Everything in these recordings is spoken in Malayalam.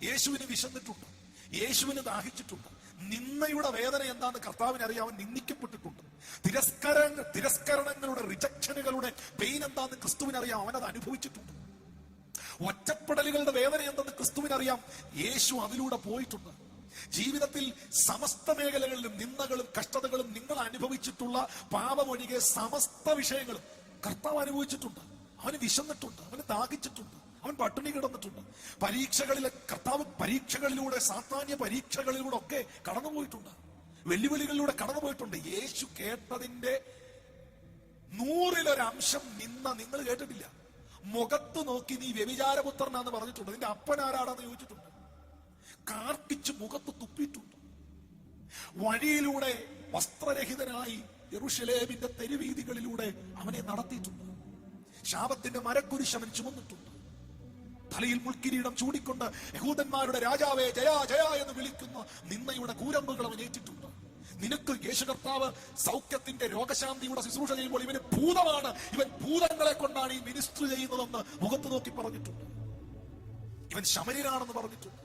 യേശുവിന് വിശന്നിട്ടുണ്ട്, യേശുവിന് ദാഹിച്ചിട്ടുണ്ട്. നിന്നയുടെ വേദന എന്താണെന്ന് കർത്താവിന് അറിയാം. അവൻ നിന്ദിക്കപ്പെട്ടിട്ടുണ്ട്. തിരസ്കരണങ്ങളുടെ റിജക്ഷനുകളുടെ പെയിൻ എന്താണെന്ന് ക്രിസ്തുവിനറിയാം. അവനത് അനുഭവിച്ചിട്ടുണ്ട്. ഒറ്റപ്പെടലുകളുടെ വേദന എന്തെന്ന് ക്രിസ്തുവിനറിയാം. യേശു അതിലൂടെ പോയിട്ടുണ്ട്. ജീവിതത്തിൽ സമസ്ത മേഖലകളിലും നിന്ദകളും കഷ്ടതകളും നിങ്ങൾ അനുഭവിച്ചിട്ടുള്ള പാപമൊഴികെ സമസ്ത വിഷയങ്ങളും കർത്താവ് അനുഭവിച്ചിട്ടുണ്ട്. അവന് വിശന്നിട്ടുണ്ട്, അവന് ദാഹിച്ചിട്ടുണ്ട്, അവൻ പട്ടിണി കിടന്നിട്ടുണ്ട്. കർത്താവ് പരീക്ഷകളിലൂടെ, സാത്താന്യ പരീക്ഷകളിലൂടെ ഒക്കെ കടന്നുപോയിട്ടുണ്ട്. വെല്ലുവിളികളിലൂടെ കടന്നുപോയിട്ടുണ്ട്. യേശു കേട്ടതിന്റെ 100% നിന്ന നിങ്ങൾ കേട്ടിട്ടില്ല. മുഖത്ത് നോക്കി നീ വ്യഭിചാരപുത്രനാന്ന് പറഞ്ഞിട്ടുണ്ട്. നിന്റെ അപ്പൻ ആരാടാന്ന് ചോദിച്ചിട്ടുണ്ട്. കാർക്കിച്ച് മുഖത്ത് തുപ്പിയിട്ടുണ്ട്. വഴിയിലൂടെ വസ്ത്രരഹിതനായി യെരൂശലേമിന്റെ തെരുവീതികളിലൂടെ അവനെ നടത്തിയിട്ടുണ്ട്. ശാപത്തിന്റെ മരക്കുരിശ് അവൻ ചുമന്നിട്ടുണ്ട്. തലയിൽ മുൾക്കിരീടം ചൂടിക്കൊണ്ട് യഹൂദന്മാരുടെ രാജാവേ ജയ ജയ എന്ന് വിളിക്കുന്ന നിന്നയുടെ കൂരമ്പുകൾ അവൻ ഏറ്റിട്ടുണ്ട്. നിനക്ക് യേശു കർത്താവ് സൗഖ്യത്തിന്റെ രോഗശാന്തിയുടെ ശുശ്രൂഷ ചെയ്യുമ്പോൾ ഇവന് ഭൂതമാണ്, ഇവൻ ഭൂതങ്ങളെ കൊണ്ടാണ് ഈ മിനിസ്റ്റർ ചെയ്യുന്നതെന്ന് മുഖത്ത് നോക്കി പറഞ്ഞിട്ടുണ്ട്. ഇവൻ ശമര്യനാണെന്ന് പറഞ്ഞിട്ടുണ്ട്.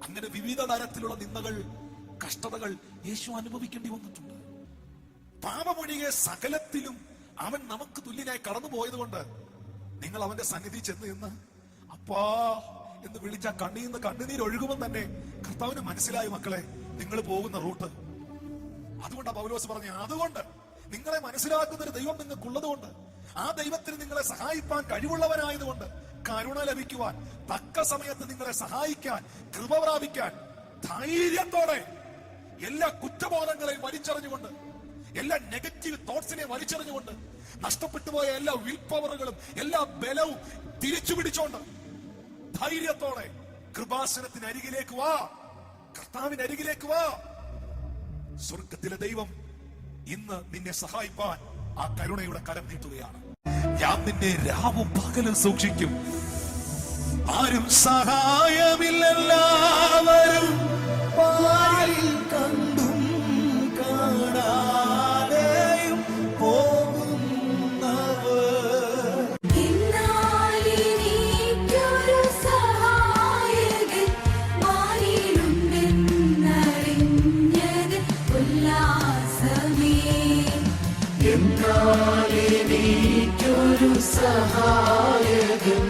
അങ്ങനെ വിവിധ തരത്തിലുള്ള നിന്ദകൾ, കഷ്ടതകൾ യേശു അനുഭവിക്കേണ്ടി വന്നിട്ടുണ്ട്. പാപമൊഴികെ സകലത്തിലും അവൻ നമുക്ക് തുല്യനായി കടന്നു പോയത് കൊണ്ട് നിങ്ങൾ അവന്റെ സന്നിധി ചെന്ന് അപ്പാ എന്ന് വിളിച്ച കണ്ണീന്ന് കണ്ണുനീരൊഴുകുമ്പോൾ തന്നെ കർത്താവിന് മനസ്സിലായി, മക്കളെ നിങ്ങൾ പോകുന്ന റൂട്ട്. അതുകൊണ്ടാണ് പൗലോസ് പറഞ്ഞു, അതുകൊണ്ട് നിങ്ങളെ മനസ്സിലാക്കുന്ന ഒരു ദൈവം നിങ്ങൾക്കുള്ളത് കൊണ്ട്, ആ ദൈവത്തിന് നിങ്ങളെ സഹായിപ്പാൻ കഴിവുള്ളവനായതുകൊണ്ട്, കരുണ ലഭിക്കുവാൻ, തക്ക സമയത്ത് നിങ്ങളെ സഹായിക്കാൻ, കൃപ പ്രാപിക്കാൻ ധൈര്യത്തോടെ എല്ലാ കുറ്റബോധങ്ങളെയും വലിച്ചെറിഞ്ഞുകൊണ്ട്, എല്ലാ നെഗറ്റീവ് തോട്ട്സിനെ വലിച്ചെറിഞ്ഞുകൊണ്ട്, നഷ്ടപ്പെട്ടു പോയ എല്ലാ വിൽ പവറുകളും എല്ലാ ബലവും തിരിച്ചു പിടിച്ചോണ്ട് ധൈര്യത്തോടെ കൃപാസനത്തിന് അരികിലേക്ക് വാ, കർത്താവിന് അരികിലേക്ക് വാ. സ്വർഗത്തിലെ ദൈവം ഇന്ന് നിന്നെ സഹായിപ്പാൻ ആ കരുണയുടെ കരം നീട്ടുകയാണ്. ഞാൻ നിന്നെ രാവും പകലും സൂക്ഷിക്കും. ആരും സഹായമില്ലെല്ലാവരും പാരിൽ കണ്ടും കാണാതെയും സഹായകൻ